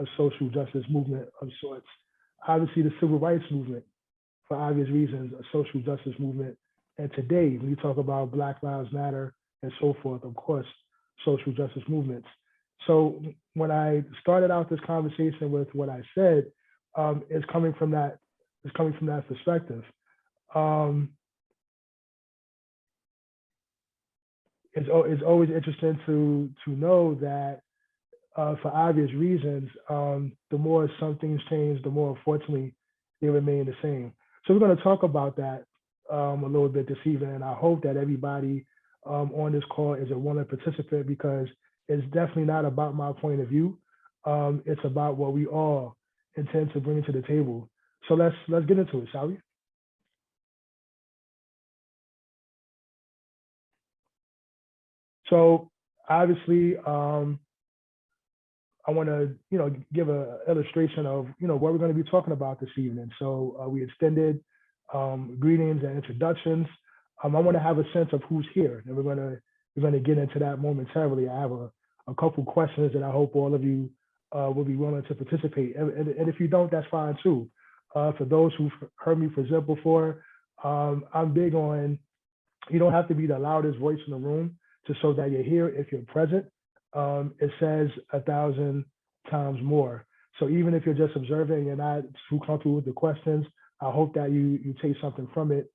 a social justice movement of sorts. Obviously, the civil rights movement, for obvious reasons, a social justice movement. And today, when you talk about Black Lives Matter and so forth, of course, social justice movements. So when I started out this conversation with what I said, it's coming from that perspective. It's always interesting to know that for obvious reasons, the more some things change, the more unfortunately they remain the same. So we're going to talk about that a little bit this evening, and I hope that everybody on this call is a willing participant, because it's definitely not about my point of view. It's about what we all intend to bring to the table. So let's get into it, shall we? So obviously, I want to give an illustration of what we're going to be talking about this evening. So we extended greetings and introductions. I want to have a sense of who's here, and we're going to get into that momentarily. I have a couple questions that I hope all of you will be willing to participate. And if you don't, that's fine too. For those who've heard me present before, I'm big on, you don't have to be the loudest voice in the room to show that you're here. If you're present, it says 1,000 times more. So even if you're just observing and you're not too comfortable with the questions, I hope that you take something from it.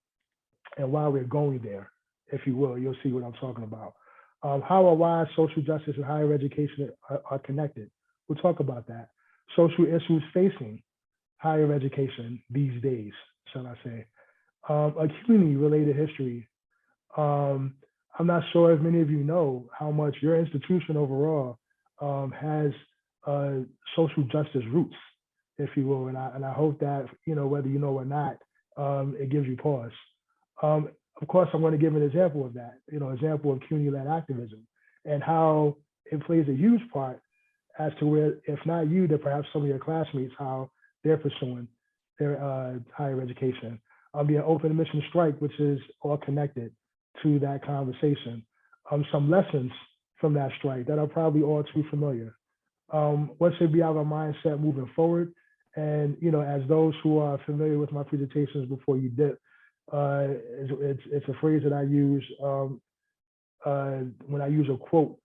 And while we're going there, if you will, you'll see what I'm talking about. How or why social justice and higher education are connected. We'll talk about that. Social issues facing higher education these days, shall I say. A CUNY-related history. I'm not sure if many of you know how much your institution overall has social justice roots, if you will, and I hope that whether you know or not, it gives you pause. Of course, I'm going to give an example of that, example of CUNY-led activism and how it plays a huge part as to where, if not you, then perhaps some of your classmates, how they're pursuing their higher education. The open admission strike, which is all connected to that conversation. Some lessons from that strike that are probably all too familiar. What should be our mindset moving forward? And as those who are familiar with my presentations before you dip, it's a phrase that I use when I use a quote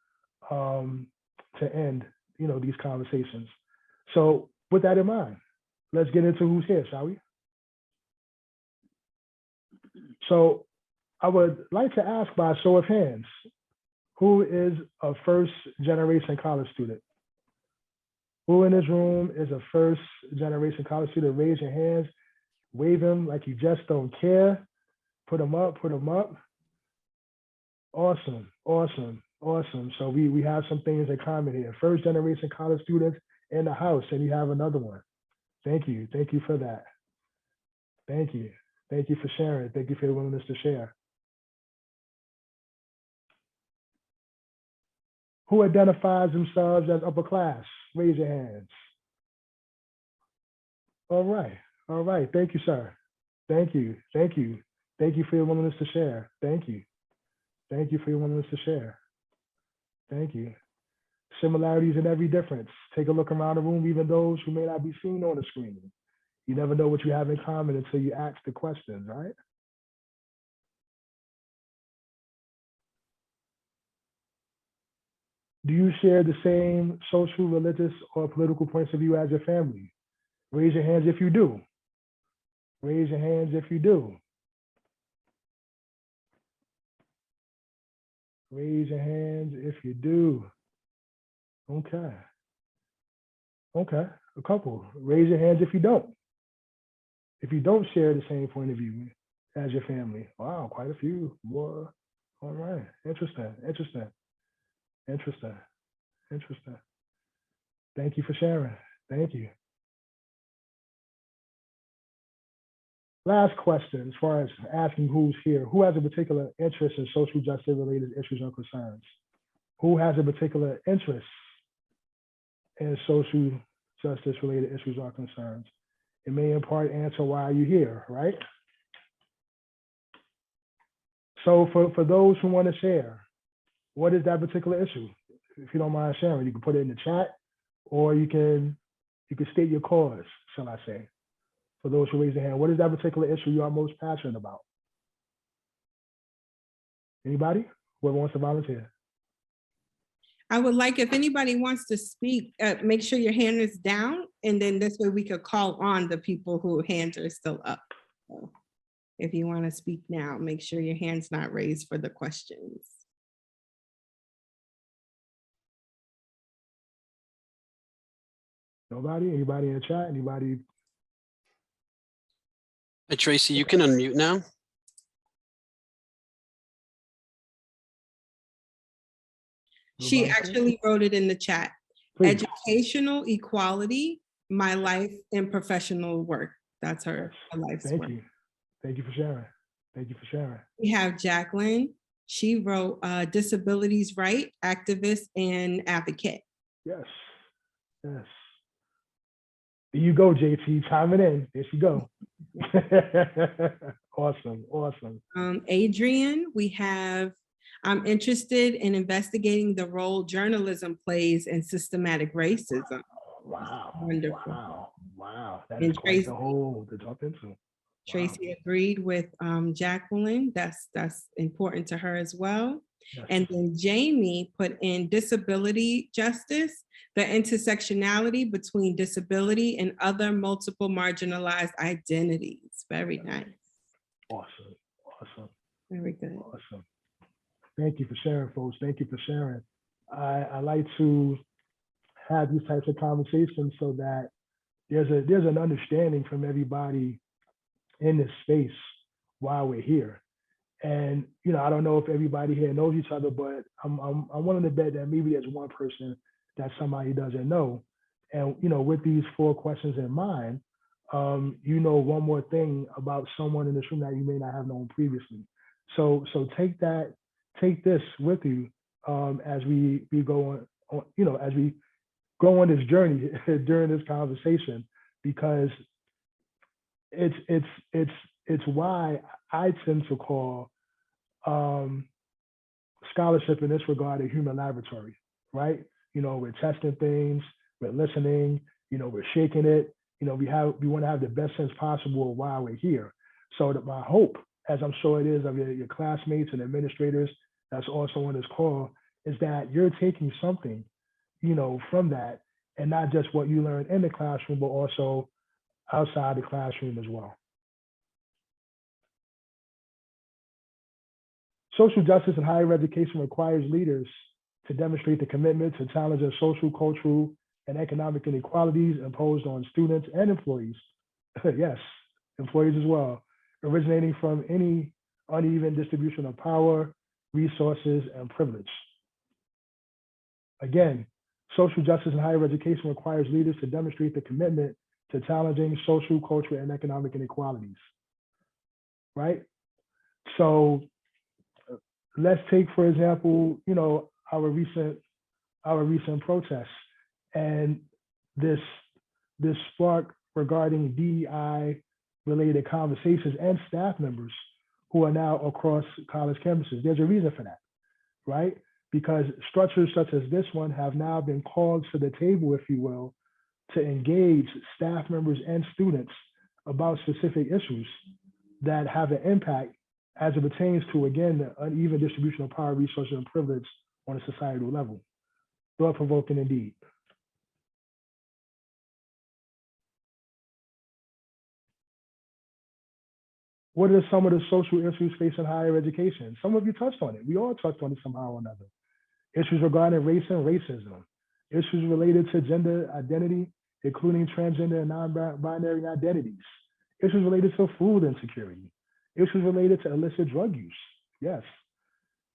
to end these conversations. So with that in mind, let's get into who's here, shall we? So I would like to ask by a show of hands, who is a first generation college student? Who in this room is a first generation college student? Raise your hands, wave them like you just don't care. Put them up, put them up. Awesome, awesome, awesome. So we have some things in common here. First generation college students in the house, and you have another one. Thank you for that. Thank you for sharing. Thank you for your willingness to share. Who identifies themselves as upper class? Raise your hands. All right. Thank you, sir. Thank you for your willingness to share. Thank you for your willingness to share. Thank you. Similarities in every difference. Take a look around the room, even those who may not be seen on the screen. You never know what you have in common until you ask the questions, right? Do you share the same social, religious, or political points of view as your family? Raise your hands if you do. Raise your hands if you do. Raise your hands if you do. Okay. A couple. Raise your hands if you don't. If you don't share the same point of view as your family. Wow, quite a few. More. All right. Interesting. Thank you for sharing. Thank you. Last question, as far as asking who's here. Who has a particular interest in social justice related issues or concerns? Who has a particular interest in social justice related issues or concerns? It may in part answer why you're here, right? So for those who want to share, what is that particular issue? If you don't mind sharing, you can put it in the chat, or you can You can state your cause, shall I say, for those who raise their hand. What is that particular issue you are most passionate about? Anybody? Whoever wants to volunteer. I would like, if anybody wants to speak, make sure your hand is down, and then this way we could call on the people whose hands are still up. So if you want to speak now, make sure your hand's not raised for the questions. Nobody? Anybody in the chat? Anybody? Hey, Tracy, you can unmute now. She actually wrote it in the chat. Please. Educational equality, my life and professional work. That's her life's work. Thank you. Thank you for sharing. Thank you for sharing. We have Jacqueline. She wrote disabilities right, activist and advocate. Yes. Yes. There you go, JT. Chime it in. There she go. Awesome. Awesome. Adrian, we have, I'm interested in investigating the role journalism plays in systematic racism. Wow. Wonderful. Wow. Wow. That is quite the whole to jump into. Tracy agreed with Jacqueline. That's important to her as well. Yes. And then Jamie put in disability justice, the intersectionality between disability and other multiple marginalized identities. Very nice. Awesome. Awesome. Very good. Awesome. Thank you for sharing, folks. Thank you for sharing. I like to have these types of conversations so that there's an understanding from everybody in this space while we're here. And I don't know if everybody here knows each other, but I'm willing to bet that maybe there's one person that somebody doesn't know. And with these 4 questions in mind, one more thing about someone in this room that you may not have known previously. So take this with you as we go on, as we go on this journey during this conversation, because it's why I tend to call scholarship in this regard a human laboratory, right? We're testing things, we're listening, we're shaking it, we want to have the best sense possible while we're here. So that my hope, as I'm sure it is of your classmates and administrators that's also on this call, is that you're taking something, from that, and not just what you learned in the classroom, but also outside the classroom as well. Social justice in higher education requires leaders to demonstrate the commitment to challenge the social, cultural, and economic inequalities imposed on students and employees. Yes, employees as well, originating from any uneven distribution of power, resources, and privilege. Again, social justice in higher education requires leaders to demonstrate the commitment to challenging social, cultural, and economic inequalities, right? So let's take, for example, our recent protests and this spark regarding DEI related conversations and staff members who are now across college campuses. There's a reason for that, right? Because structures such as this one have now been called to the table, if you will, to engage staff members and students about specific issues that have an impact as it pertains to, again, the uneven distribution of power, resources, and privilege on a societal level. Thought-provoking indeed. What are some of the social issues facing higher education? Some of you touched on it. We all touched on it somehow or another. Issues regarding race and racism. Issues related to gender identity, including transgender and non-binary identities. Issues related to food insecurity. Issues related to illicit drug use. Yes,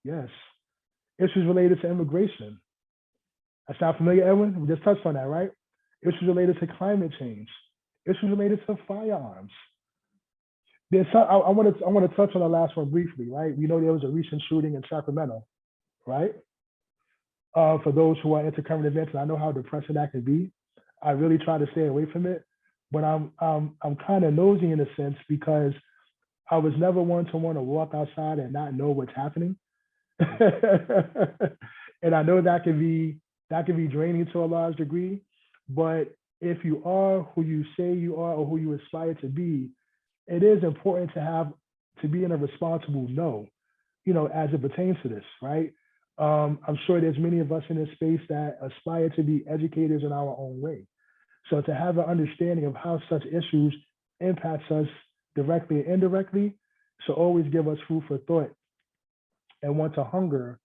yes. Issues related to immigration. That sound familiar, Edwin? We just touched on that, right? Issues related to climate change. Issues related to firearms. I want to touch on the last one briefly, right? We know there was a recent shooting in Sacramento, right? For those who are into current events, and I know how depressing that can be. I really try to stay away from it, but I'm kind of nosy in a sense, because I was never one to want to walk outside and not know what's happening. And I know that can be draining to a large degree, but if you are who you say you are or who you aspire to be, it is important to be in a responsible no, as it pertains to this, right? I'm sure there's many of us in this space that aspire to be educators in our own way. So to have an understanding of how such issues impacts us directly and indirectly should always give us food for thought and want to hunger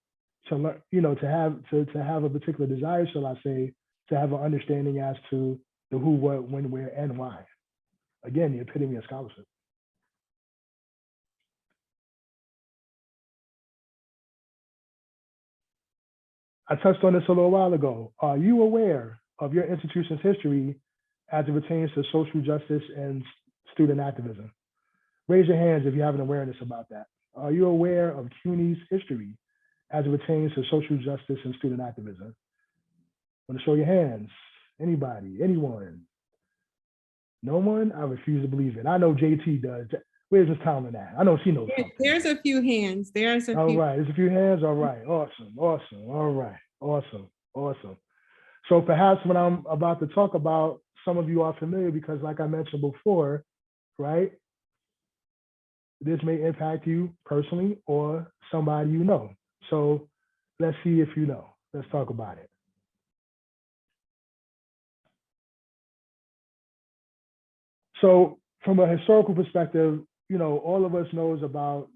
to learn, to have a particular desire, shall I say, to have an understanding as to the who, what, when, where, and why. Again, the epitome of scholarship. I touched on this a little while ago. Are you aware of your institution's history as it pertains to social justice and student activism? Raise your hands if you have an awareness about that. Are you aware of CUNY's history as it pertains to social justice and student activism? Want to show your hands? Anybody? Anyone? No one? I refuse to believe it. I know JT does. Where's Miss Tomlin at? I know she knows something. There's a few hands. There's a All few. right, there's a few hands. All right, awesome. All right, awesome. So perhaps when I'm about to talk about, some of you are familiar because like I mentioned before, right? This may impact you personally or somebody you know. So let's see if you know. Let's talk about it. So from a historical perspective, all of us knows about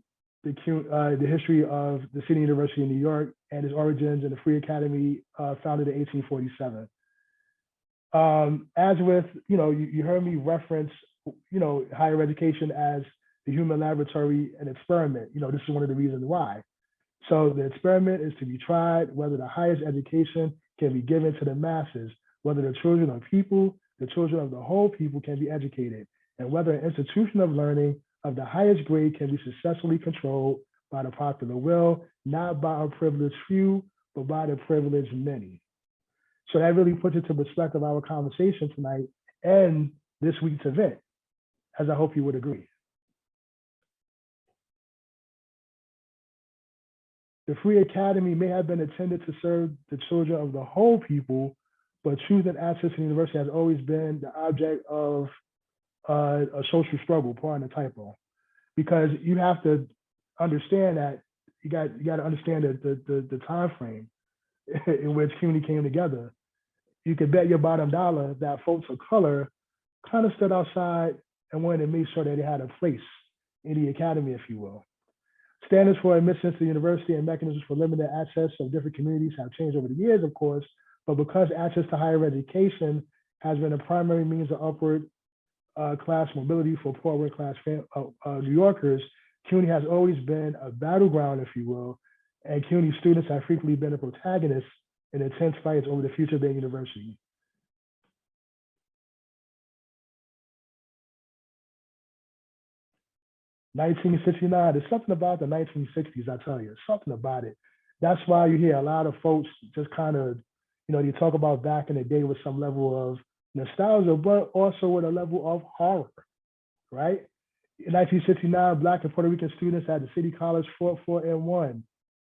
the history of the City University of New York and its origins in the Free Academy founded in 1847. As with, you heard me reference, higher education as the human laboratory and experiment. This is one of the reasons why. So the experiment is to be tried, whether the highest education can be given to the masses, whether the children of people, the children of the whole people can be educated, and whether an institution of learning of the highest grade can be successfully controlled by the popular will, not by a privileged few, but by the privileged many. So that really puts into perspective our conversation tonight and this week's event, as I hope you would agree. The Free Academy may have been intended to serve the children of the whole people, but truth and access to the university has always been the object of a social struggle, pardon the typo, because you have to understand that you got to understand the time frame in which CUNY came together. You could bet your bottom dollar that folks of color kind of stood outside and wanted to make sure that they had a place in the academy, if you will. Standards for admissions to the university and mechanisms for limited access of different communities have changed over the years, of course, but because access to higher education has been a primary means of upward class mobility for poor working class New Yorkers, CUNY has always been a battleground, if you will, and CUNY students have frequently been the protagonists in intense fights over the future of their university. (1969), there's something about the 1960s, I tell you, something about it. That's why you hear a lot of folks just kind of, you talk about back in the day with some level of nostalgia, but also with a level of horror, right? In 1969, Black and Puerto Rican students at the City College fought for and won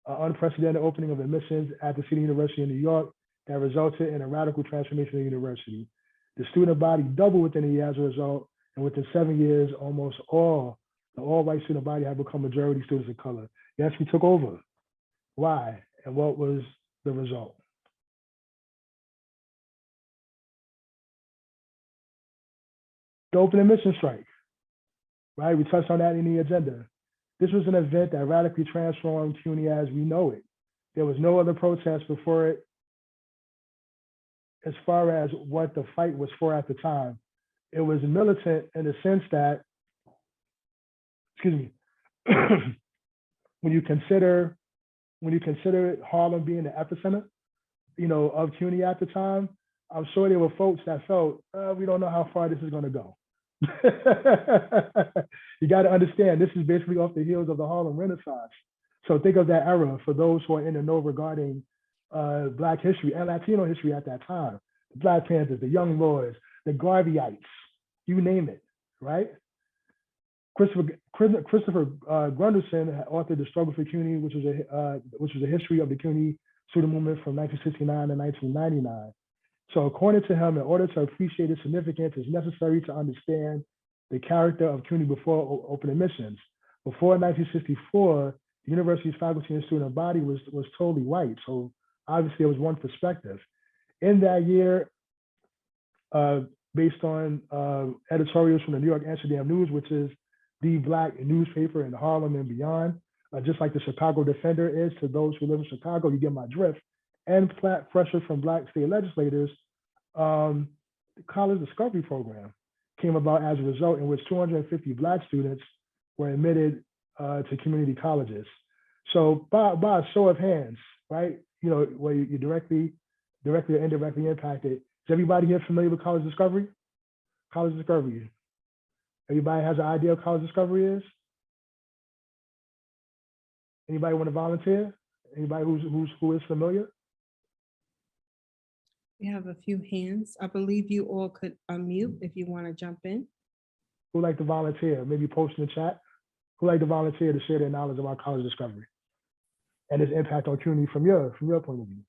an unprecedented opening of admissions at the City University of New York that resulted in a radical transformation of the university. The student body doubled within a year as a result, and within 7 years, almost all the all-white student body had become majority students of color. Yes, we took over. Why? And what was the result? The open admission strike, right? We touched on that in the agenda. This was an event that radically transformed CUNY as we know it. There was no other protest before it as far as what the fight was for at the time. It was militant in the sense that, excuse me, when you consider Harlem being the epicenter, of CUNY at the time, I'm sure there were folks that felt, we don't know how far this is going to go. You got to understand, this is basically off the heels of the Harlem Renaissance. So think of that era for those who are in the know regarding Black history and Latino history at that time. The Black Panthers, the Young Lords, the Garveyites, you name it, right? Christopher Grunderson authored The Struggle for CUNY, which was a history of the CUNY student movement from 1969 to 1999. So according to him, in order to appreciate its significance, it's necessary to understand the character of CUNY before open admissions. Before 1964, the university's faculty and student body was totally white. So obviously it was one perspective. In that year, based on editorials from the New York Amsterdam News, which is the Black newspaper in Harlem and beyond, just like the Chicago Defender is to those who live in Chicago, you get my drift, and pressure from Black state legislators, the College Discovery Program came about as a result, in which 250 Black students were admitted to community colleges. So by a show of hands, right, you know, where you directly or indirectly impacted. Is everybody here familiar with College Discovery? College Discovery. Everybody has an idea of College Discovery is? Anybody want to volunteer? Anybody who is familiar? We have a few hands. I believe you all could unmute if you want to jump in. Who'd like to volunteer? Maybe post in the chat. Who'd like to volunteer to share their knowledge about College Discovery and its impact on CUNY from your point of view?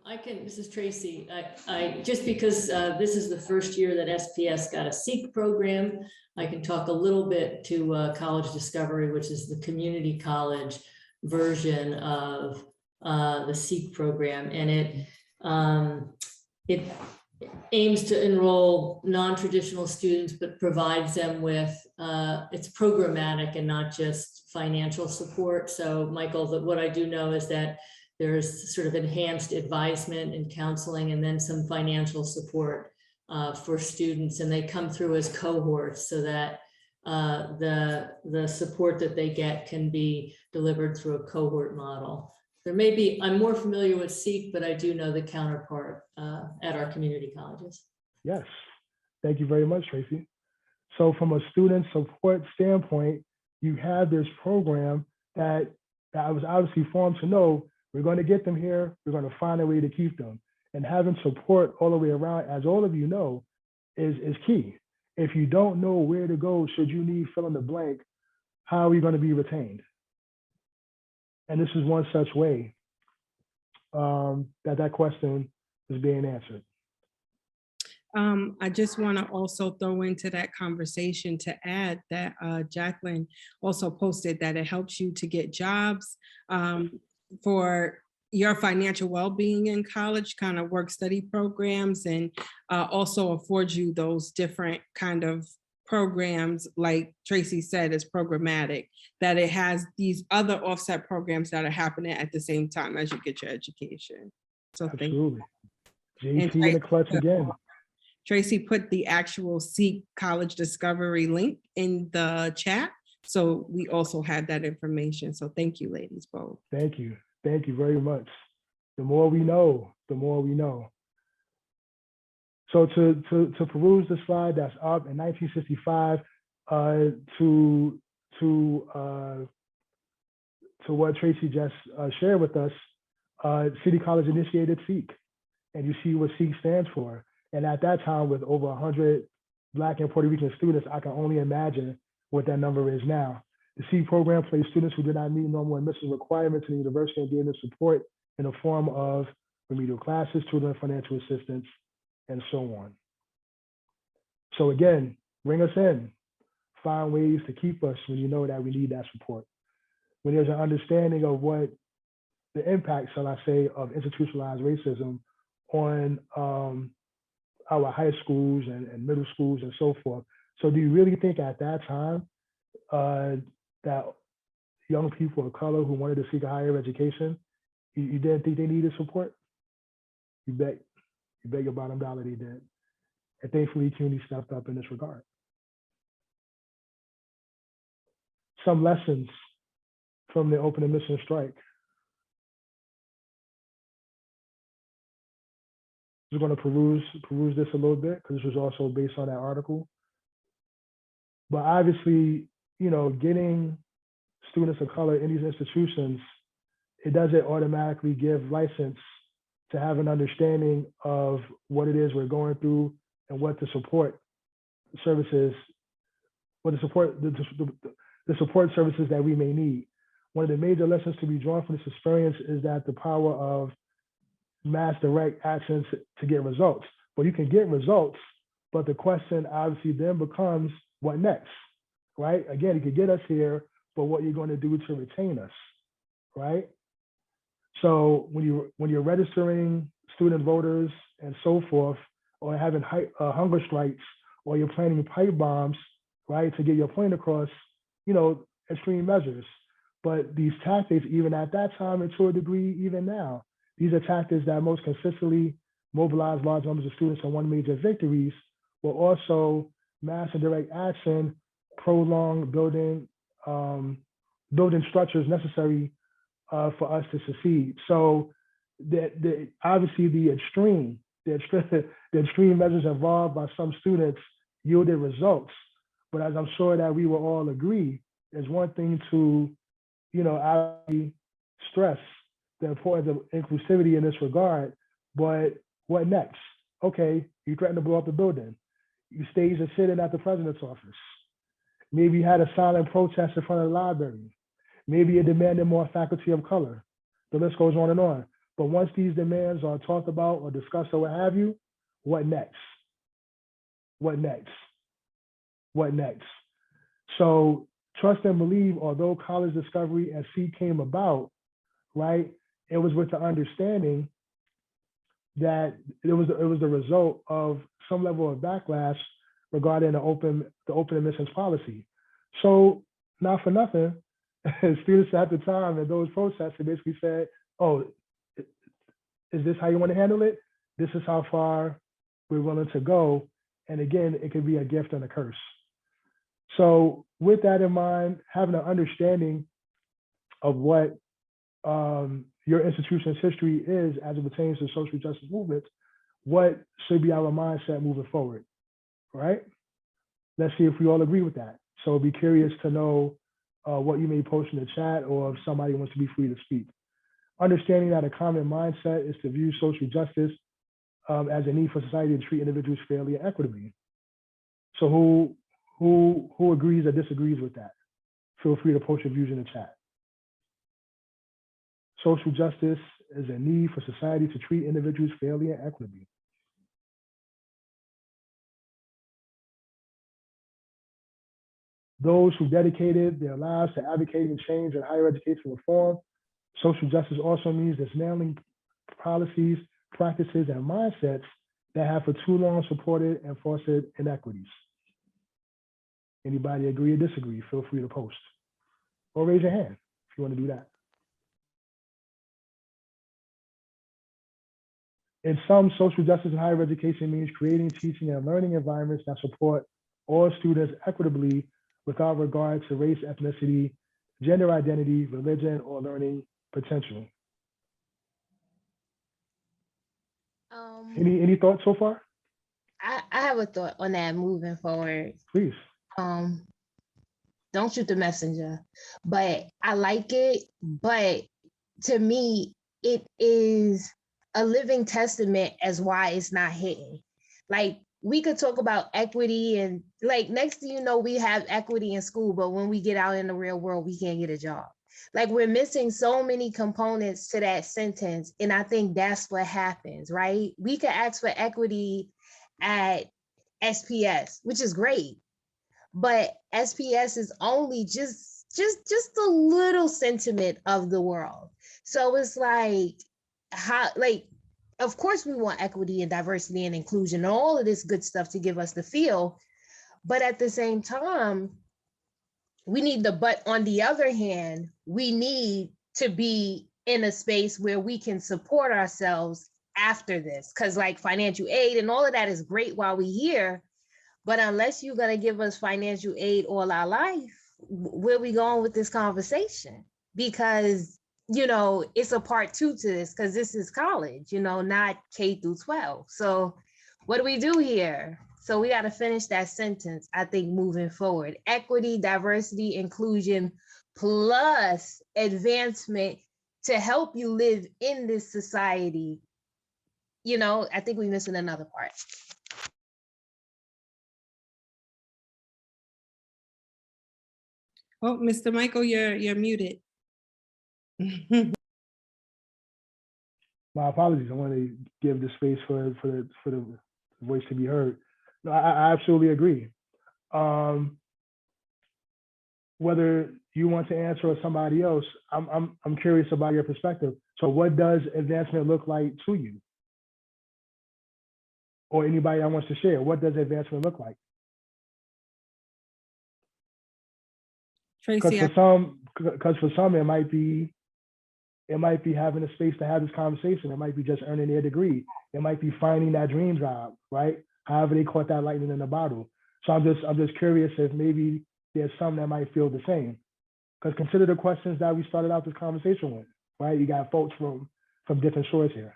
I can, this is Tracy. I just because this is the first year that SPS got a SEEK program, I can talk a little bit to College Discovery, which is the community college version of the SEEK program. And it aims to enroll non-traditional students, but provides them with, it's programmatic and not just financial support. So Michael, what I do know is that there's sort of enhanced advisement and counseling, and then some financial support for students, and they come through as cohorts so that the support that they get can be delivered through a cohort model. There may be, I'm more familiar with SEEK, but I do know the counterpart at our community colleges. Yes, thank you very much, Tracy. So from a student support standpoint, you have this program that was obviously formed to know we're going to get them here, we're going to find a way to keep them. And having support all the way around, as all of you know, is key. If you don't know where to go, should you need fill in the blank, how are you going to be retained? And this is one such way that question is being answered. I just want to also throw into that conversation to add that Jacqueline also posted that it helps you to get jobs for your financial well-being in college, kind of work-study programs, and also affords you those different kind of programs, like Tracy said, is programmatic, that it has these other offset programs that are happening at the same time as you get your education. So absolutely. Thank you. JT in the clutch again. Tracy put the actual SEEK College Discovery link in the chat, so we also have that information. So thank you, ladies, both. Thank you. Thank you very much. The more we know, the more we know. So to peruse the slide that's up in 1965 to what Tracy just shared with us, City College initiated SEEK, and you see what SEEK stands for. And at that time, with over 100 Black and Puerto Rican students, I can only imagine what that number is now. The SEEK program placed students who did not meet normal admission requirements in the university and gave them support in the form of remedial classes, tutoring, financial assistance, and so on. So again, bring us in, find ways to keep us when you know that we need that support. When there's an understanding of what the impact, shall I say, of institutionalized racism on our high schools and middle schools and so forth. So do you really think at that time that young people of color who wanted to seek a higher education, you didn't think they needed support? You bet your bottom dollar they did. And thankfully, CUNY stepped up in this regard. Some lessons from the open admission strike. I'm going to peruse this a little bit because this was also based on that article. But obviously, you know, getting students of color in these institutions, it doesn't automatically give license to have an understanding of what it is we're going through and what the support services, what the support services that we may need. One of the major lessons to be drawn from this experience is that the power of mass direct actions to get results. But you can get results, but the question obviously then becomes, what next, right? Again, you could get us here, but what you're going to do to retain us, right? So when you're registering student voters and so forth, or having hunger strikes, or you're planning pipe bombs, right, to get your point across, you know, extreme measures. But these tactics, even at that time and to a degree, even now, these are tactics that most consistently mobilize large numbers of students and won major victories, will also mass and direct action, prolong building structures necessary for us to succeed. So obviously the extreme measures involved by some students yielded results. But as I'm sure that we will all agree, there's one thing to, you know, I stress the importance of inclusivity in this regard, but what next? Okay, you threatened to blow up the building. You staged a sit-in at the president's office. Maybe you had a silent protest in front of the library. Maybe you demanded more faculty of color. The list goes on and on. But once these demands are talked about or discussed or what have you, what next? What next? What next? So trust and believe, although college discovery and SEEK came about, right, it was with the understanding that it was the result of some level of backlash regarding the open admissions policy. So not for nothing, students at the time and those protests basically said, oh, is this how you want to handle it? This is how far we're willing to go. And again, it could be a gift and a curse. So with that in mind, having an understanding of what your institution's history is as it pertains to social justice movements, what should be our mindset moving forward, right? Let's see if we all agree with that. So be curious to know what you may post in the chat, or if somebody wants to be free to speak. Understanding that a common mindset is to view social justice as a need for society to treat individuals fairly and equitably. So who agrees or disagrees with that? Feel free to post your views in the chat. Social justice is a need for society to treat individuals fairly and equitably. Those who dedicated their lives to advocating change in higher education reform. Social justice also means dismantling policies, practices, and mindsets that have for too long supported and fostered inequities. Anybody agree or disagree? Feel free to post or raise your hand if you want to do that. In sum, social justice in higher education means creating, teaching, and learning environments that support all students equitably without regard to race, ethnicity, gender identity, religion, or learning potential. Any thoughts so far? I have a thought on that moving forward. Please. Don't shoot the messenger, but I like it. But to me, it is a living testament as why it's not hitting. Like, we could talk about equity, and like, next thing you know, we have equity in school, but when we get out in the real world, we can't get a job. Like, we're missing so many components to that sentence. And I think that's what happens, right? We could ask for equity at SPS, which is great, but SPS is only just a little sentiment of the world. So it's like, how, like, of course we want equity and diversity and inclusion and all of this good stuff to give us the feel, but at the same time, we need but on the other hand, we need to be in a space where we can support ourselves after this. Because like financial aid and all of that is great while we're here, but unless you're going to give us financial aid all our life, where are we going with this conversation? Because, you know, it's a part 2 to this, because this is college, you know, not K through 12. So what do we do here? So we got to finish that sentence, I think, moving forward. Equity, diversity, inclusion, plus advancement to help you live in this society. You know, I think we're missing another part. Oh, Mr. Michael, you're muted. My apologies. I want to give the space for the voice to be heard. No, I absolutely agree. Whether you want to answer or somebody else, I'm curious about your perspective. So what does advancement look like to you? Or anybody that wants to share, what does advancement look like? Tracy, Because for some, it might be having a space to have this conversation. It might be just earning their degree. It might be finding that dream job, right? However they caught that lightning in the bottle. So I'm just curious if maybe there's some that might feel the same. Because consider the questions that we started out this conversation with, right? You got folks from different shores here.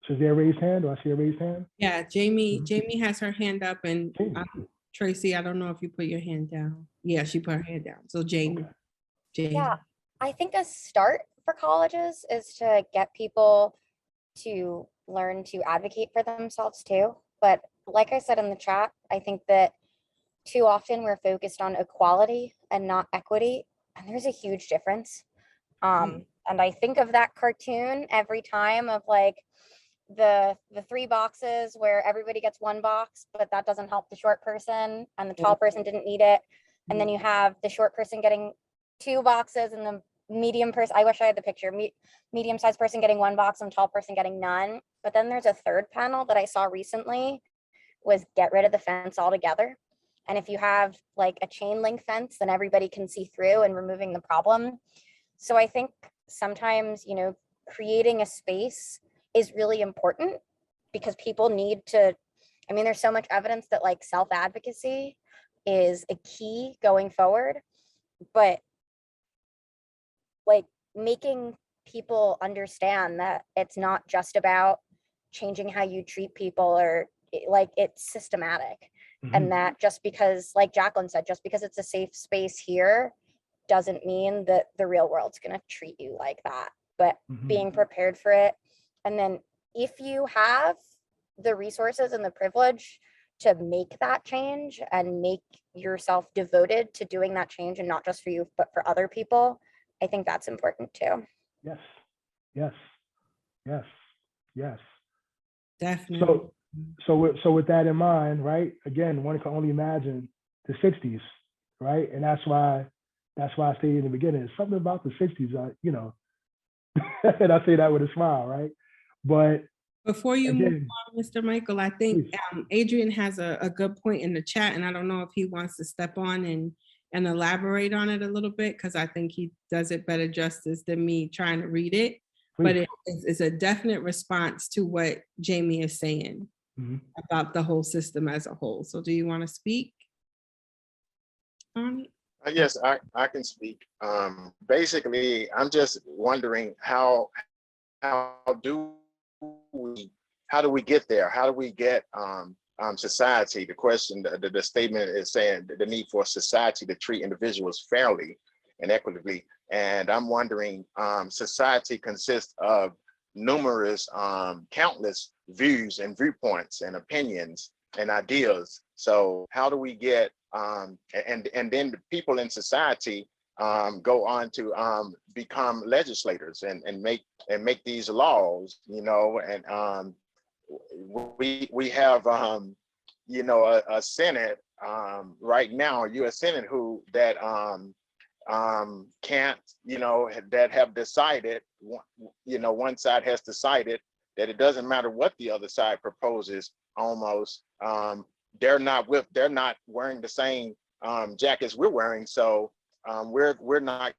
So is there a raised hand? Do I see a raised hand? yeah, Jamie has her hand up, and Jamie. Tracy, I don't know if you put your hand down. Yeah, she put her hand down. So Jamie. Yeah, I think a start for colleges is to get people to learn to advocate for themselves too. But like I said in the chat, I think that too often we're focused on equality and not equity, and there's a huge difference. And I think of that cartoon every time of like the 3 boxes where everybody gets 1 box, but that doesn't help the short person, and the tall person didn't need it. And then you have the short person getting 2 boxes, and the medium person, I wish I had the picture, medium-sized person getting 1 box and tall person getting none. But then there's a third panel that I saw recently was get rid of the fence altogether. And if you have like a chain link fence, then everybody can see through and removing the problem. So I think sometimes, you know, creating a space is really important because people need to, I mean, there's so much evidence that like self-advocacy is a key going forward, but like making people understand that it's not just about changing how you treat people, or like it's systematic. And that just because, like Jacqueline said, just because it's a safe space here doesn't mean that the real world's going to treat you like that, but being prepared for it. And then if you have the resources and the privilege to make that change and make yourself devoted to doing that change, and not just for you, but for other people, I think that's important too. Yes, yes, yes, yes. Definitely. So with that in mind, right? Again, one can only imagine the 60s, right? And that's why I stated in the beginning, it's something about the 60s, you know, and I say that with a smile, right? But Before you again, move on, Mr. Michael, I think please. Adrian has a good point in the chat, and I don't know if he wants to step on and elaborate on it a little bit, because I think he does it better justice than me trying to read it. But it's a definite response to what Jamie is saying about the whole system as a whole. So do you want to speak on it? Yes, I can speak. Basically, I'm just wondering how do we get there? How do we get society? The question, the statement is saying the need for society to treat individuals fairly and equitably. And I'm wondering, society consists of numerous, countless views and viewpoints and opinions and ideas. So how do we get, and then the people in society go on to become legislators and make these laws, you know, and we have, you know, a Senate right now, U.S. Senate that can't, you know, that have decided, you know, one side has decided that it doesn't matter what the other side proposes, almost. They're not wearing the same jackets we're wearing, so we're not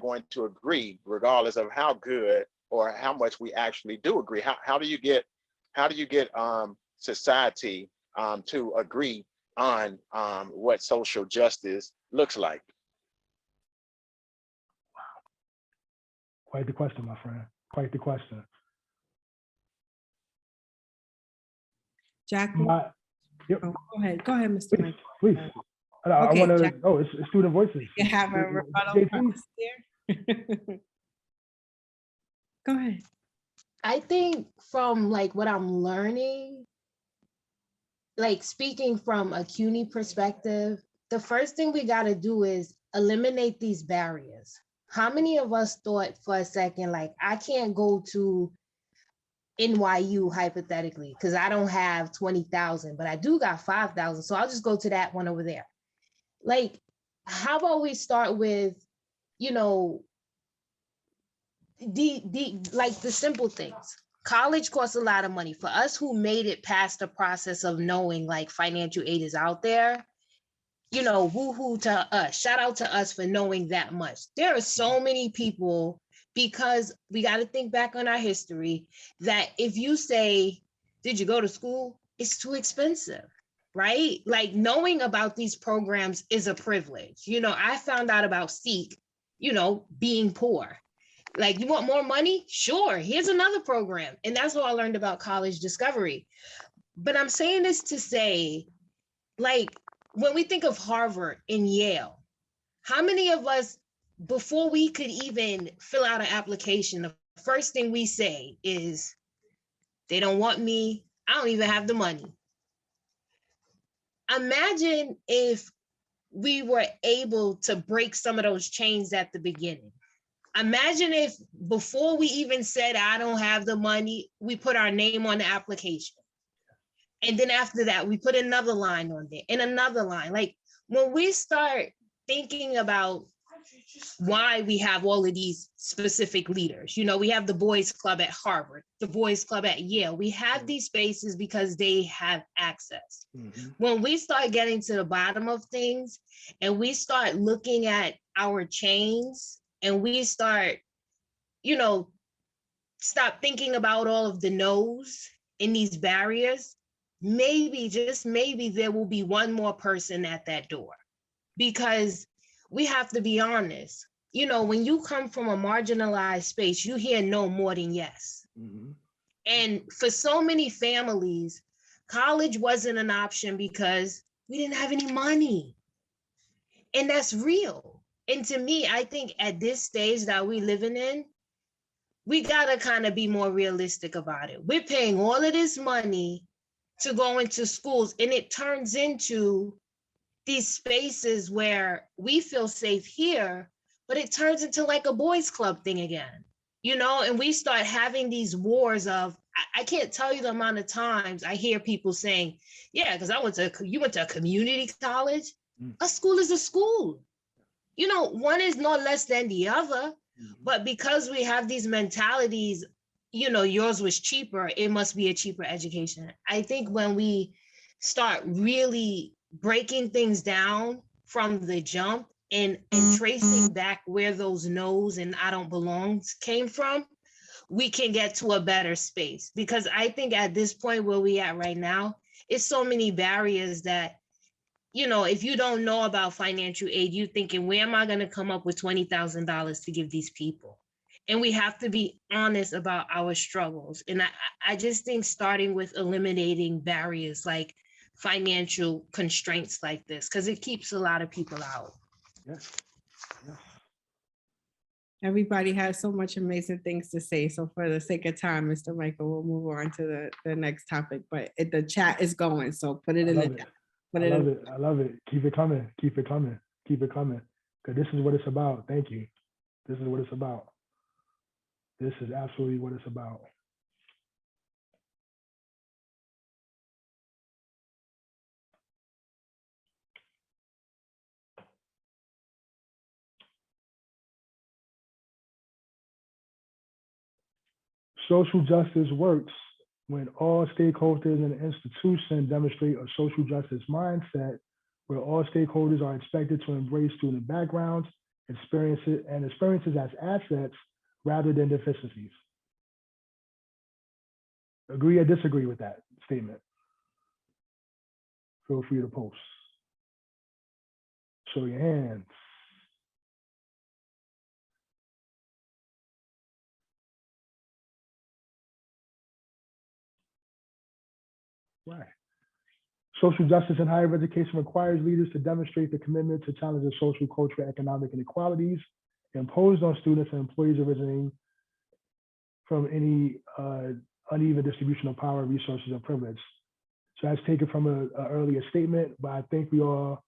going to agree, regardless of how good or how much we actually do agree. How do you get society to agree on what social justice looks like? Quite the question, my friend. Quite the question. Jacqueline? Yep. Oh, go ahead, Mr. Michael. Please. I Okay, want to, Jack. it's student voices. You have a rebuttal JP? there? Go ahead. I think from like what I'm learning, like speaking from a CUNY perspective, the first thing we got to do is eliminate these barriers. How many of us thought for a second, like, I can't go to NYU hypothetically, because I don't have 20,000, but I do got 5,000. So I'll just go to that one over there. Like, how about we start with, you know, the simple things. College costs a lot of money. For us who made it past the process of knowing like financial aid is out there, you know, woohoo to us. Shout out to us for knowing that much. There are so many people, because we got to think back on our history, that if you say, did you go to school? It's too expensive, right? Like, knowing about these programs is a privilege. You know, I found out about Seek, you know, being poor. Like, you want more money? Sure, here's another program. And that's what I learned about college discovery. But I'm saying this to say, like, when we think of Harvard and Yale, how many of us, before we could even fill out an application, the first thing we say is, they don't want me, I don't even have the money. Imagine if we were able to break some of those chains at the beginning. Imagine if before we even said, I don't have the money, we put our name on the application. And then after that, we put another line on there and another line. Like, when we start thinking about why we have all of these specific leaders, you know, we have the boys club at Harvard, the boys club at Yale. We have these spaces because they have access. Mm-hmm. When we start getting to the bottom of things and we start looking at our chains and we start, you know, stop thinking about all of the no's in these barriers, maybe, just maybe, there will be one more person at that door. Because we have to be honest, you know, when you come from a marginalized space, you hear no more than yes. Mm-hmm. And for so many families, college wasn't an option because we didn't have any money. And that's real. And to me, I think at this stage that we're living in, we gotta kind of be more realistic about it. We're paying all of this money to go into schools, and it turns into these spaces where we feel safe here, but it turns into like a boys club thing again, you know? And we start having these wars of, I can't tell you the amount of times I hear people saying, yeah, because you went to a community college. A school is a school. You know, one is no less than the other, but because we have these mentalities, you know, yours was cheaper, it must be a cheaper education. I think when we start really breaking things down from the jump and tracing back where those no's and I don't belongs came from, we can get to a better space. Because I think at this point where we at right now, it's so many barriers that, you know, if you don't know about financial aid, you're thinking, where am I going to come up with $20,000 to give these people? And we have to be honest about our struggles. And I just think starting with eliminating barriers like financial constraints like this, because it keeps a lot of people out. Yes. Yes. Everybody has so much amazing things to say. So for the sake of time, Mr. Michael, we'll move on to the next topic, but the chat is going. So put it in the chat. I love it. Keep it coming. Keep it coming. Keep it coming. Because this is what it's about. Thank you. This is what it's about. This is absolutely what it's about. Social justice works when all stakeholders in the institution demonstrate a social justice mindset, where all stakeholders are expected to embrace student backgrounds, experiences as assets rather than deficiencies. Agree or disagree with that statement? Feel free to post. Show your hands. Right. Social justice in higher education requires leaders to demonstrate the commitment to challenge the social, cultural, economic inequalities imposed on students and employees originating from any uneven distribution of power, resources, and privilege. So that's taken from an earlier statement, but I think we all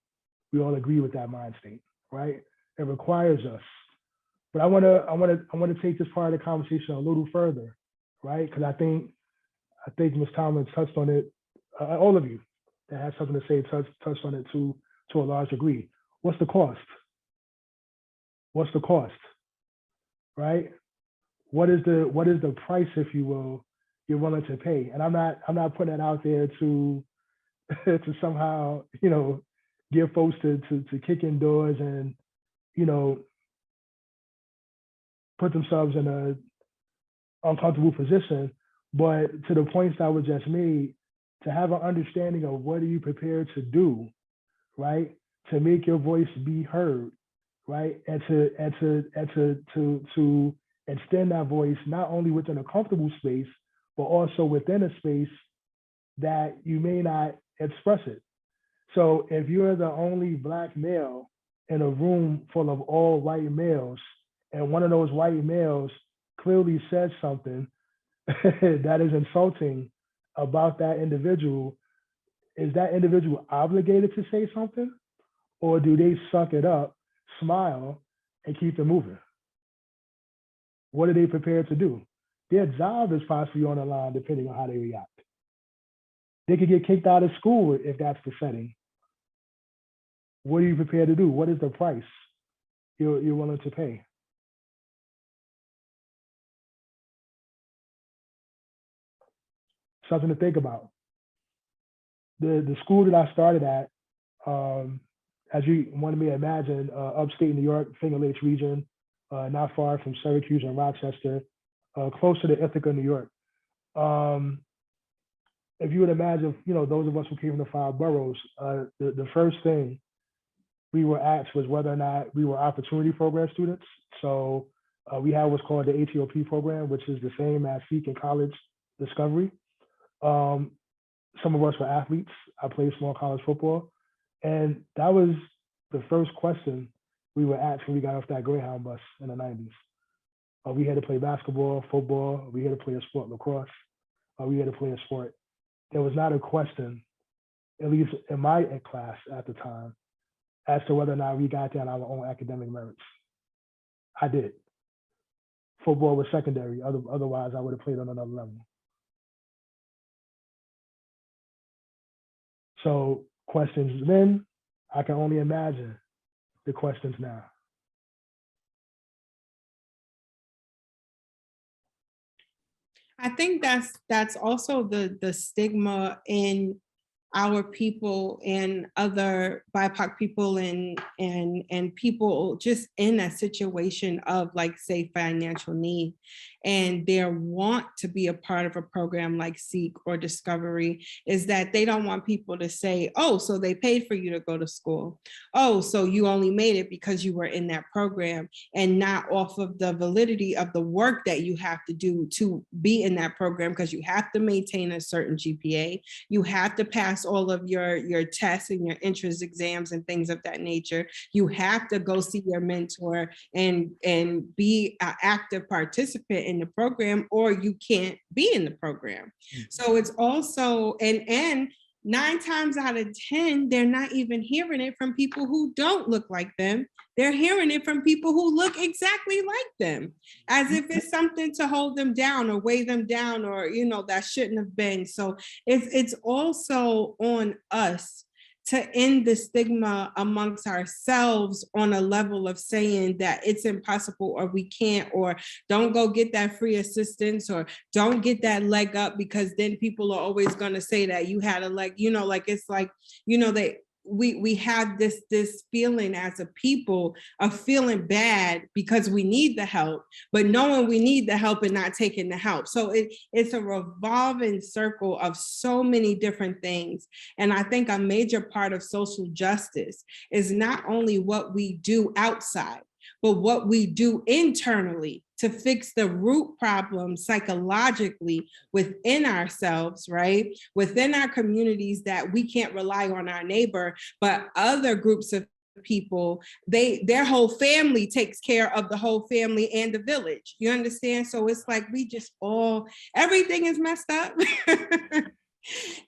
agree with that mind state, right? It requires us, But I want to take this part of the conversation a little further, right? Because I think Ms. Tomlin touched on it. All of you that had something to say touched on it to a large degree. What's the cost? What's the cost? Right? What is the price, if you will, you're willing to pay? And I'm not putting it out there to to somehow, you know, get folks to kick in doors and, you know, put themselves in a uncomfortable position. But to the points that were just made, to have an understanding of what are you prepared to do, right, to make your voice be heard, right, and to extend that voice not only within a comfortable space, but also within a space that you may not express it. So if you're the only Black male in a room full of all white males, and one of those white males clearly says something that is insulting about that individual, is that individual obligated to say something? Or do they suck it up, smile, and keep it moving? What are they prepared to do? Their job is possibly on the line depending on how they react. They could get kicked out of school if that's the setting. What are you prepared to do? What is the price you're willing to pay? Something to think about. The school that I started at, as you wanted me to imagine, upstate New York, Finger Lakes region, not far from Syracuse and Rochester, close to the Ithaca, New York. If you would imagine, you know, those of us who came from the 5 boroughs, the first thing we were asked was whether or not we were opportunity program students. So we had what's called the Atop program, which is the same as SEEK and college discovery. Some of us were athletes. I played small college football. And that was the first question we were asked when we got off that Greyhound bus in the 90s. We had to play basketball, football. We had to play a sport, lacrosse. We had to play a sport. There was not a question, at least in my class at the time, as to whether or not we got down our own academic merits. I did. Football was secondary. Otherwise, I would have played on another level. So questions then, I can only imagine the questions now. I think that's also the stigma in our people and other BIPOC people and people just in a situation of, like, say, financial need, and their want to be a part of a program like SEEK or Discovery is that they don't want people to say, oh, so they paid for you to go to school. Oh, so you only made it because you were in that program, and not off of the validity of the work that you have to do to be in that program, because you have to maintain a certain GPA. You have to pass all of your tests and your entrance exams and things of that nature. You have to go see your mentor and be an active participant in the program, or you can't be in the program. So it's also, and 9 times out of 10, they're not even hearing it from people who don't look like them. They're hearing it from people who look exactly like them, as if it's something to hold them down or weigh them down, or, you know, that shouldn't have been. So it's also on us to end the stigma amongst ourselves on a level of saying that it's impossible, or we can't, or don't go get that free assistance, or don't get that leg up, because then people are always going to say that you had a leg, you know, like, it's like, you know, we have this feeling as a people of feeling bad because we need the help, but knowing we need the help and not taking the help. So it's a revolving circle of so many different things. And I think a major part of social justice is not only what we do outside, but what we do internally to fix the root problem psychologically within ourselves, right? Within our communities, that we can't rely on our neighbor, but other groups of people, their whole family takes care of the whole family and the village. You understand? So it's like we just everything is messed up.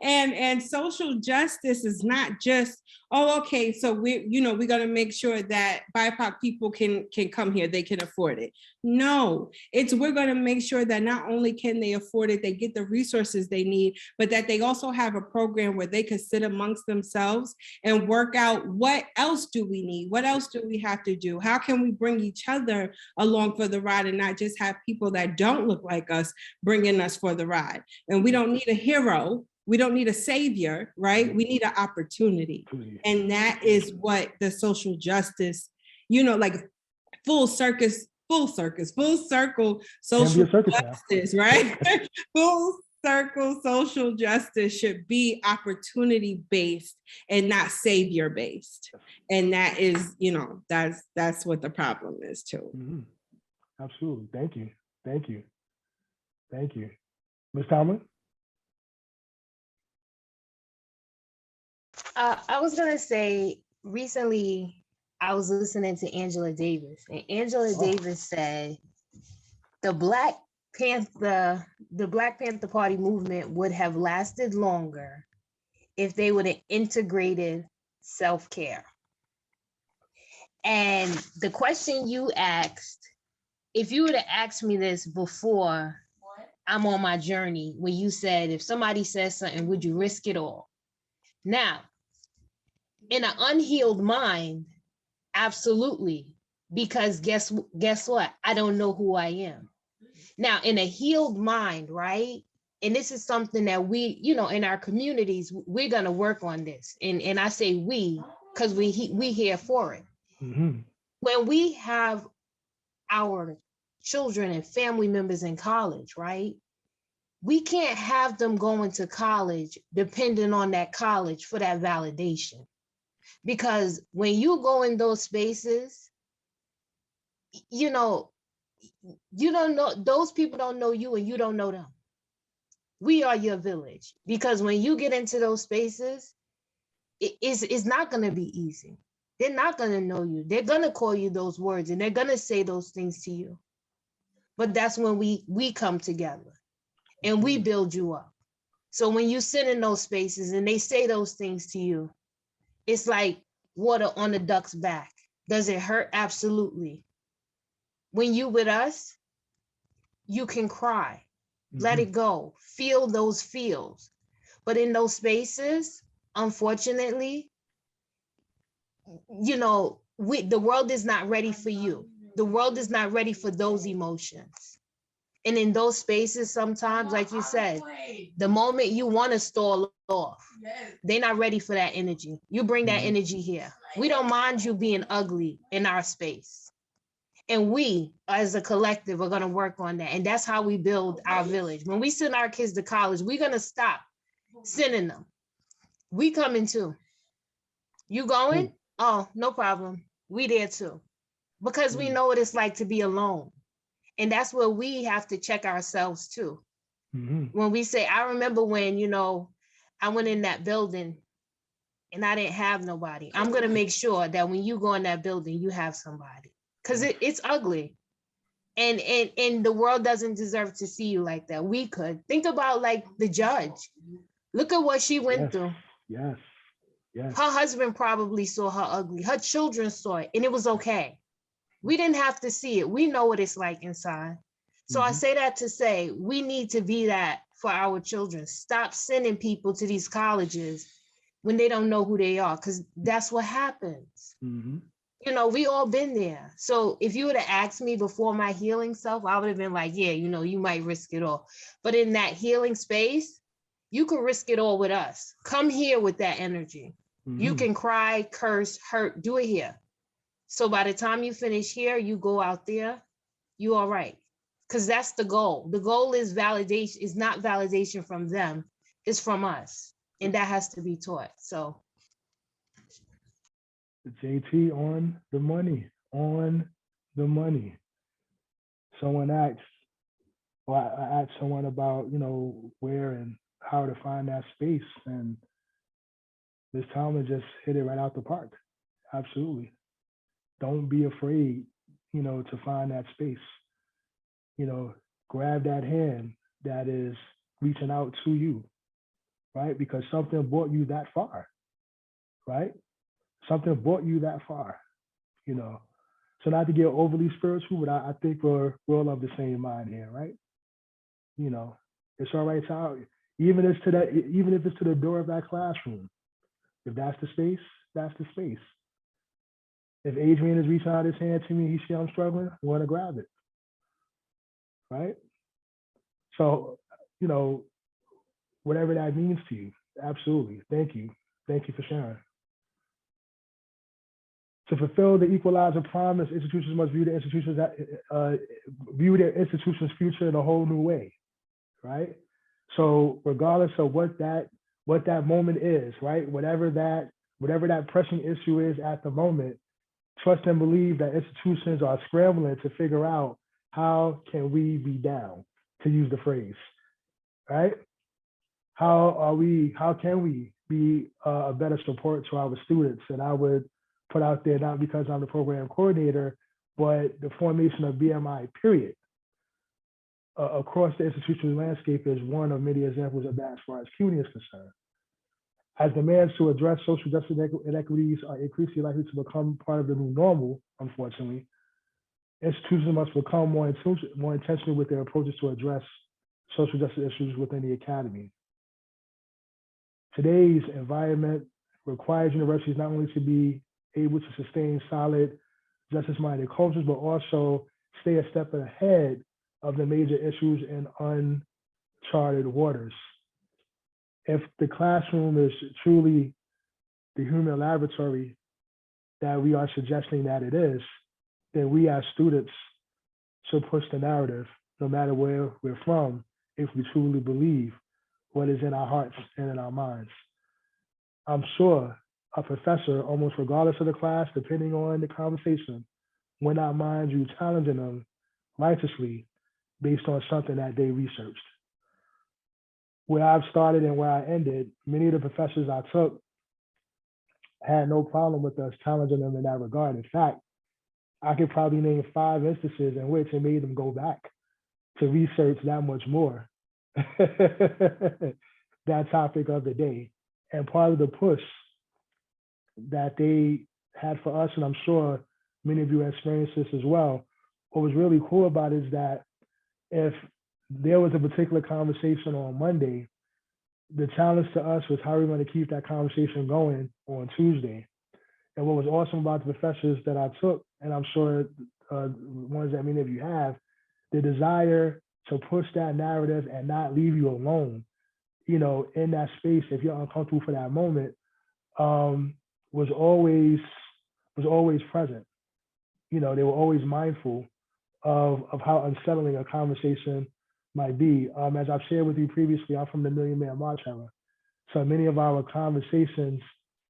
And social justice is not just, oh, okay, so we're gonna make sure that BIPOC people can come here, they can afford it. No, it's we're gonna make sure that not only can they afford it, they get the resources they need, but that they also have a program where they can sit amongst themselves and work out what else do we need, what else do we have to do, how can we bring each other along for the ride and not just have people that don't look like us bringing us for the ride. And we don't need a hero. We don't need a savior, right? We need an opportunity. And that is what the social justice, like full circle social justice, right? Full circle social justice should be opportunity based and not savior based. And that is, that's what the problem is too. Mm-hmm. Absolutely. Thank you. Thank you. Thank you. Ms. Tomlin? I was gonna say, recently I was listening to Angela Davis, and Angela Davis said the Black Panther Party movement would have lasted longer if they would have integrated self-care. And the question you asked, if you would have asked me this before I'm on my journey, when you said, if somebody says something, would you risk it all? Now, in an unhealed mind, absolutely, because guess what? I don't know who I am. Now, in a healed mind, right? And this is something that we, in our communities, we're gonna work on this. And I say we, because we here for it. Mm-hmm. When we have our children and family members in college, right? We can't have them going to college depending on that college for that validation. Because when you go in those spaces, you don't know, those people don't know you and you don't know them. We are your village. Because when you get into those spaces, it's not going to be easy. They're not going to know you. They're going to call you those words and they're going to say those things to you. But that's when we come together and we build you up. So when you sit in those spaces and they say those things to you, it's like water on the duck's back. Does it hurt? Absolutely. When you with us, you can cry, let it go, feel those feels. But in those spaces, unfortunately, the world is not ready for you. The world is not ready for those emotions. And in those spaces, sometimes, like you said, the moment you want to stall off, they're not ready for that energy. You bring that energy here. We don't mind you being ugly in our space. And we, as a collective, are going to work on that. And that's how we build our village. When we send our kids to college, we're going to stop sending them. We coming too. You going? Oh, no problem. We there too. Because we know what it's like to be alone. And that's where we have to check ourselves too. When we say, I remember when, I went in that building and I didn't have nobody. I'm going to make sure that when you go in that building, you have somebody. Because it's ugly. And the world doesn't deserve to see you like that. We could. Think about like the judge. Look at what she went through. Yes. Her husband probably saw her ugly. Her children saw it and it was okay. We didn't have to see it. We know what it's like inside. So I say that to say, we need to be that for our children. Stop sending people to these colleges when they don't know who they are, because that's what happens. We all been there. So if you would have asked me before my healing self, I would have been like, yeah, you might risk it all. But in that healing space, you can risk it all with us. Come here with that energy. You can cry, curse, hurt, do it here. So by the time you finish here, you go out there, you all right. Because that's the goal. The goal is validation, is not validation from them, it's from us. And that has to be taught. So JT on the money. Someone asked, I asked someone about, where and how to find that space. And Ms. Tomlin just hit it right out the park. Absolutely. Don't be afraid, to find that space. Grab that hand that is reaching out to you, right? Because something brought you that far, right? Something brought you that far, you know. So not to get overly spiritual, but I think we're all of the same mind here, right? You know, it's all right to, even if it's to the door of that classroom. If that's the space, that's the space. If Adrian is reaching out his hand to me, he see I'm struggling, I want to grab it, right? So, you know, whatever that means to you, absolutely. Thank you for sharing. To fulfill the equalizer promise, institutions must view their institution's future in a whole new way, right? So regardless of what that moment is, right? Whatever that pressing issue is at the moment, trust and believe that institutions are scrambling to figure out how can we be down, to use the phrase, right? How can we be a better support to our students? And I would put out there, not because I'm the program coordinator, but the formation of BMI, period, across the institutional landscape is one of many examples of that as far as CUNY is concerned. As demands to address social justice inequities are increasingly likely to become part of the new normal, unfortunately, institutions must become more intentional with their approaches to address social justice issues within the academy. Today's environment requires universities not only to be able to sustain solid justice-minded cultures, but also stay a step ahead of the major issues in uncharted waters. If the classroom is truly the human laboratory that we are suggesting that it is, then we as students should push the narrative, no matter where we're from, if we truly believe what is in our hearts and in our minds. I'm sure a professor, almost regardless of the class, depending on the conversation, will not mind you challenging them righteously based on something that they researched. Where I've started and where I ended, many of the professors I took had no problem with us challenging them in that regard. In fact, I could probably name 5 instances in which it made them go back to research that much more that topic of the day. And part of the push that they had for us, and I'm sure many of you experienced this as well, what was really cool about it is that if there was a particular conversation on Monday, the challenge to us was how we're going to keep that conversation going on Tuesday. And what was awesome about the professors that I took, and I'm sure ones that many of you have, the desire to push that narrative and not leave you alone, you know, in that space, if you're uncomfortable for that moment, was always present. You know, they were always mindful of how unsettling a conversation might be. As I've shared with you previously, I'm from the Million Man March era. So many of our conversations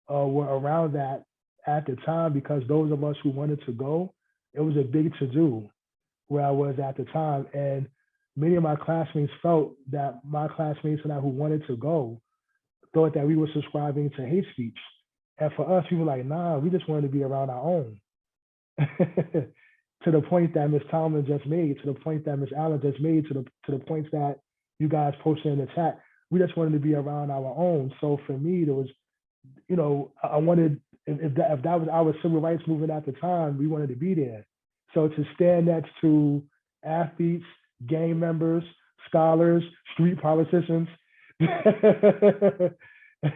were around that at the time, because those of us who wanted to go, it was a big to-do where I was at the time. And many of my classmates felt that my classmates and I who wanted to go thought that we were subscribing to hate speech. And for us, we were like, nah, we just wanted to be around our own. To the point that Ms. Talman just made, to the point that Ms. Allen just made, to the points that you guys posted in the chat, we just wanted to be around our own. So for me, there was, you know, I wanted, if that was our civil rights movement at the time, we wanted to be there. So to stand next to athletes, gang members, scholars, street politicians,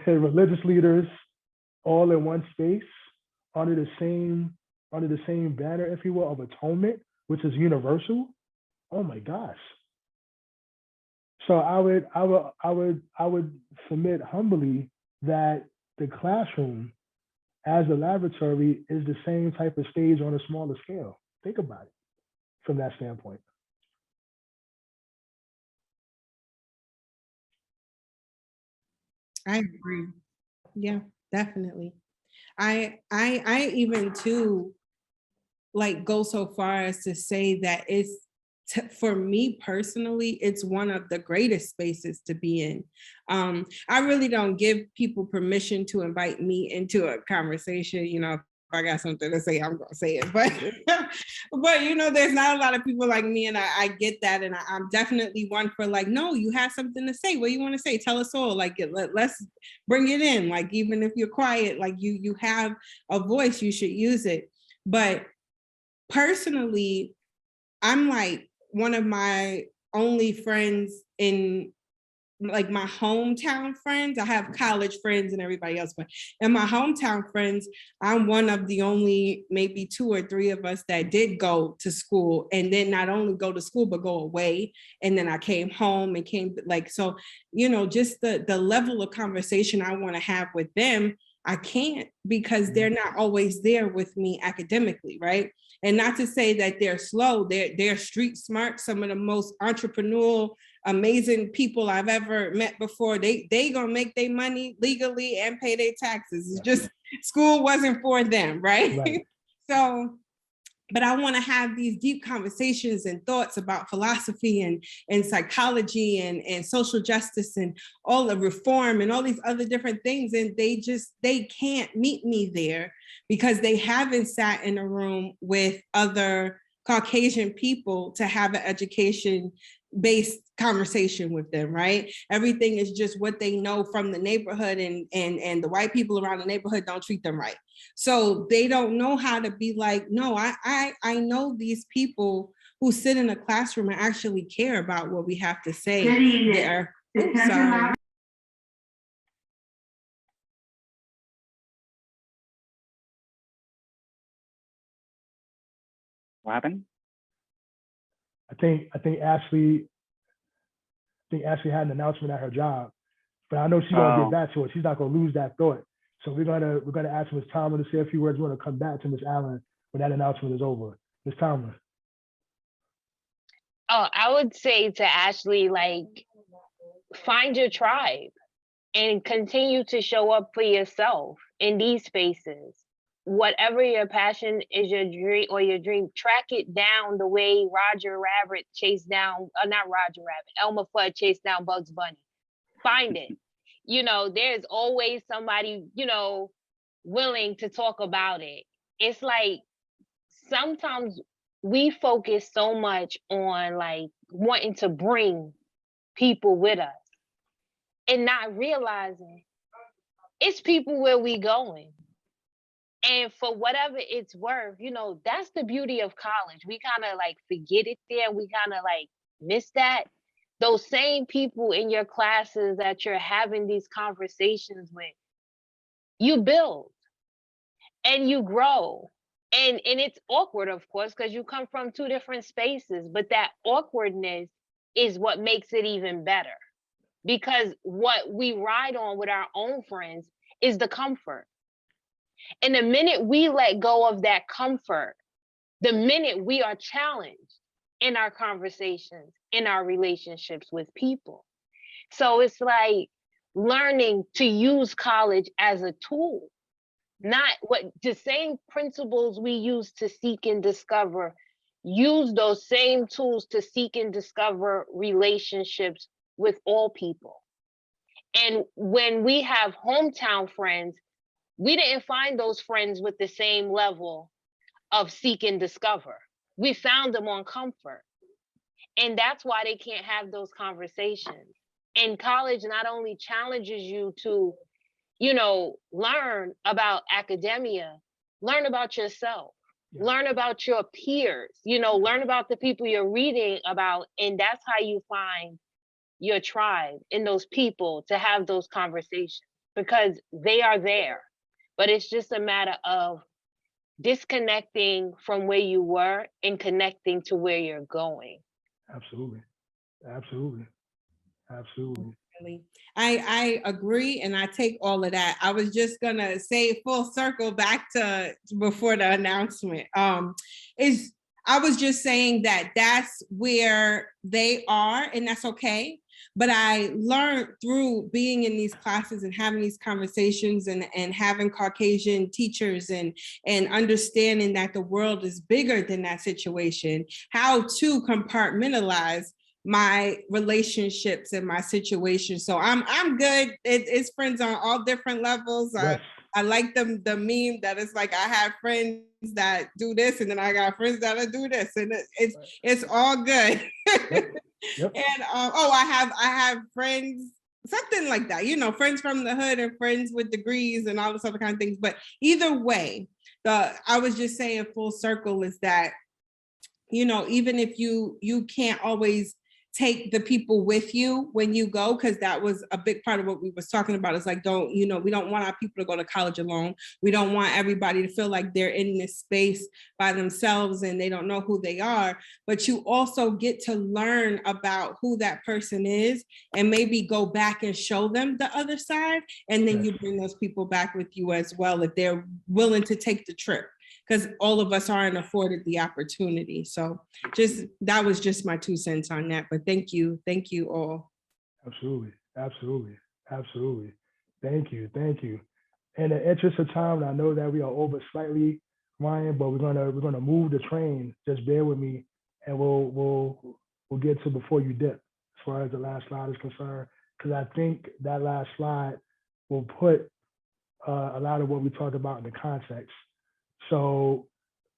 religious leaders, all in one space under the same banner, if you will, of atonement, which is universal. Oh my gosh. So I would submit humbly that the classroom as a laboratory is the same type of stage on a smaller scale. Think about it from that standpoint. I agree. Yeah, definitely. I even too, like, go so far as to say that it's, for me personally, it's one of the greatest spaces to be in. I really don't give people permission to invite me into a conversation. You know, if I got something to say, I'm gonna say it. But but you know, there's not a lot of people like me, and I get that, and I'm definitely one for like, no, you have something to say. What do you want to say? Tell us all. Like, let's bring it in. Like, even if you're quiet, like you have a voice, you should use it. But personally, I'm like one of my only friends in like my hometown friends. I have college friends and everybody else, but in my hometown friends, I'm one of the only maybe 2 or 3 of us that did go to school, and then not only go to school, but go away. And then I came home and came like, so, you know, just the level of conversation I want to have with them, I can't, because they're not always there with me academically, right? And not to say that they're slow, they're street smart, some of the most entrepreneurial, amazing people I've ever met before. They gonna make their money legally and pay their taxes. It's just school wasn't for them, right? So, but I want to have these deep conversations and thoughts about philosophy and psychology and social justice and all the reform and all these other different things. And they can't meet me there because they haven't sat in a room with other Caucasian people to have an education-based conversation with them, right? Everything is just what they know from the neighborhood, and the white people around the neighborhood don't treat them right. So they don't know how to be like, no, I know these people who sit in a classroom and actually care about what we have to say there. Oops, sorry. What happened? I think Ashley had an announcement at her job, but I know she's gonna get back to it. She's not gonna lose that thought. So we're gonna ask Ms. Tomlin to say a few words. We're gonna come back to Ms. Allen when that announcement is over. Ms. Tomlin. Oh, I would say to Ashley, like, find your tribe and continue to show up for yourself in these spaces. Whatever your passion is, your dream or your dream, track it down the way Roger Rabbit chased down, not Roger Rabbit, Elmer Fudd chased down Bugs Bunny. Find it. You know, there's always somebody, you know, willing to talk about it. It's like sometimes we focus so much on like wanting to bring people with us and not realizing it's people where we going. And for whatever it's worth, you know, that's the beauty of college. We kind of like forget it there. We kind of like miss that. Those same people in your classes that you're having these conversations with, you build and you grow. And it's awkward, of course, because you come from 2 different spaces, but that awkwardness is what makes it even better. Because what we ride on with our own friends is the comfort. And the minute we let go of that comfort, the minute we are challenged in our conversations, in our relationships with people. So it's like learning to use college as a tool, not what the same principles we use to seek and discover, use those same tools to seek and discover relationships with all people. And when we have hometown friends, we didn't find those friends with the same level of seek and discover. We found them on comfort. And that's why they can't have those conversations. And college not only challenges you to, you know, learn about academia, learn about yourself, learn about your peers, you know, learn about the people you're reading about. And that's how you find your tribe in those people to have those conversations, because they are there. But it's just a matter of disconnecting from where you were and connecting to where you're going. Absolutely. Absolutely. Absolutely. I agree, and I take all of that. I was just gonna say full circle back to before the announcement. I was just saying that that's where they are, and that's okay. But I learned through being in these classes and having these conversations and having Caucasian teachers and understanding that the world is bigger than that situation, how to compartmentalize my relationships and my situation. So I'm good. It's friends on all different levels. Yes. I like the meme that it's like, I have friends that do this, and then I got friends that do this, and it's all good. Yep. And I have friends, something like that, you know, friends from the hood and friends with degrees and all this other kind of things. But either way, I was just saying full circle is that, you know, even if you can't always take the people with you when you go, because that was a big part of what we was talking about. It's like, we don't want our people to go to college alone. We don't want everybody to feel like they're in this space by themselves and they don't know who they are. But you also get to learn about who that person is and maybe go back and show them the other side. And then you bring those people back with you as well, if they're willing to take the trip, because all of us aren't afforded the opportunity. So that was just my 2 cents on that. But thank you all. Absolutely. Thank you. In the interest of time, I know that we are over slightly, Ryan, but we're gonna move the train. Just bear with me, and we'll get to before you dip as far as the last slide is concerned, because I think that last slide will put a lot of what we talked about in the context. So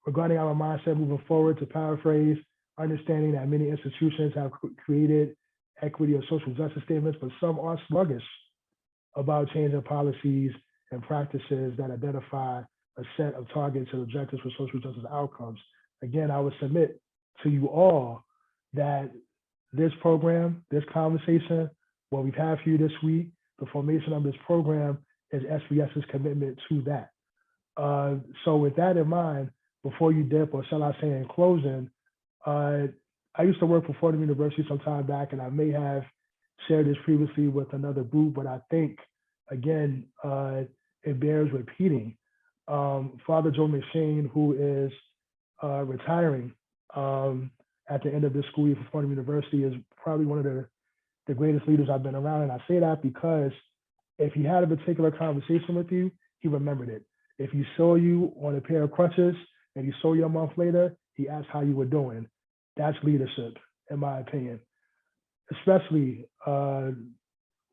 regarding our mindset moving forward, to paraphrase, understanding that many institutions have created equity or social justice statements, but some are sluggish about changing policies and practices that identify a set of targets and objectives for social justice outcomes. Again, I would submit to you all that this program, this conversation, what we've had for you this week, the formation of this program is SPS's commitment to that. So with that in mind, before you dip, or shall I say in closing, I used to work for Fordham University some time back, and I may have shared this previously with another group, but I think, again, it bears repeating. Father Joe McShane, who is retiring at the end of this school year for Fordham University, is probably one of the greatest leaders I've been around. And I say that because if he had a particular conversation with you, he remembered it. If he saw you on a pair of crutches and he saw you a month later, he asked how you were doing. That's leadership, in my opinion, especially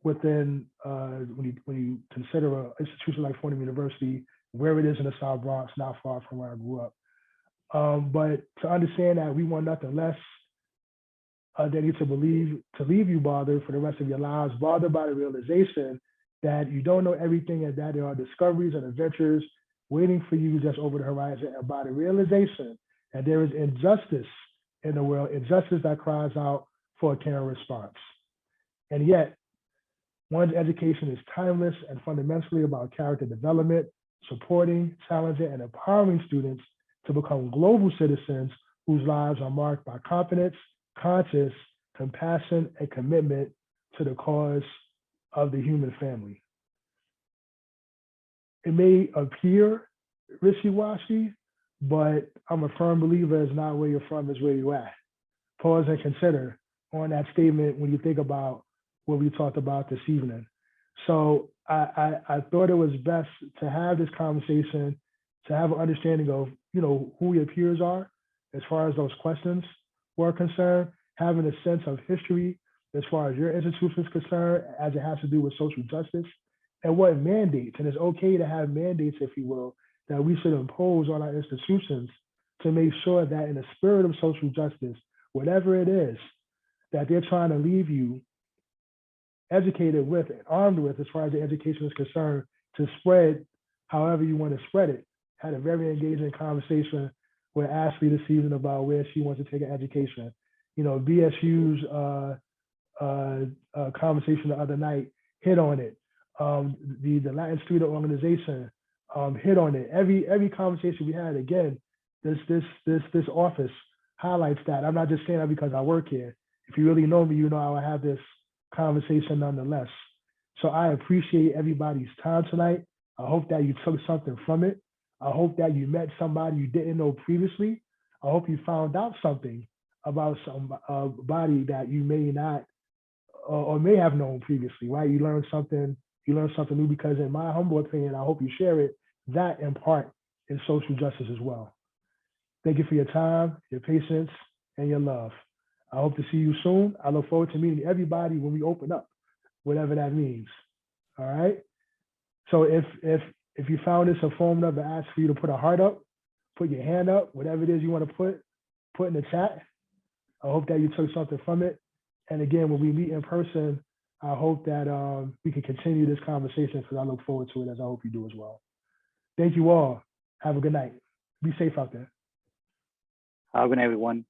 within when you consider an institution like Fordham University, where it is in the South Bronx, not far from where I grew up. But to understand that we want nothing less than you to leave you bothered for the rest of your lives, bothered by the realization that you don't know everything and that there are discoveries and adventures waiting for you just over the horizon, and by the realization that there is injustice in the world, injustice that cries out for a caring response. And yet, one's education is timeless and fundamentally about character development, supporting, challenging, and empowering students to become global citizens whose lives are marked by confidence, conscience, compassion, and commitment to the cause of the human family. It may appear wishy-washy, but I'm a firm believer it's not where you're from, it's where you're at. Pause and consider on that statement when you think about what we talked about this evening. So I thought it was best to have this conversation, to have an understanding of, who your peers are as far as those questions were concerned, having a sense of history as far as your institution is concerned, as it has to do with social justice, and what mandates, and it's okay to have mandates, if you will, that we should impose on our institutions to make sure that in the spirit of social justice, whatever it is that they're trying to leave you educated with and armed with as far as the education is concerned, to spread however you want to spread it. Had a very engaging conversation with Ashley this evening about where she wants to take an education. BSU's conversation the other night hit on it. The Latin Student Organization hit on it. Every conversation we had, again, this office highlights that. I'm not just saying that because I work here. If you really know me, you know I would have this conversation nonetheless. So I appreciate everybody's time tonight. I hope that you took something from it. I hope that you met somebody you didn't know previously. I hope you found out something about somebody that you may not or may have known previously, right? You learned something new, because in my humble opinion, I hope you share it, that in part is social justice as well. Thank you for your time, your patience, and your love. I hope to see you soon. I look forward to meeting everybody when we open up, whatever that means. All right. So if If you found this informative, I ask for you to put a heart up, put your hand up, whatever it is you want to put in the chat. I hope that you took something from it. And again, when we meet in person, I hope that we can continue this conversation because I look forward to it, as I hope you do as well. Thank you all. Have a good night. Be safe out there. Have a good night, everyone.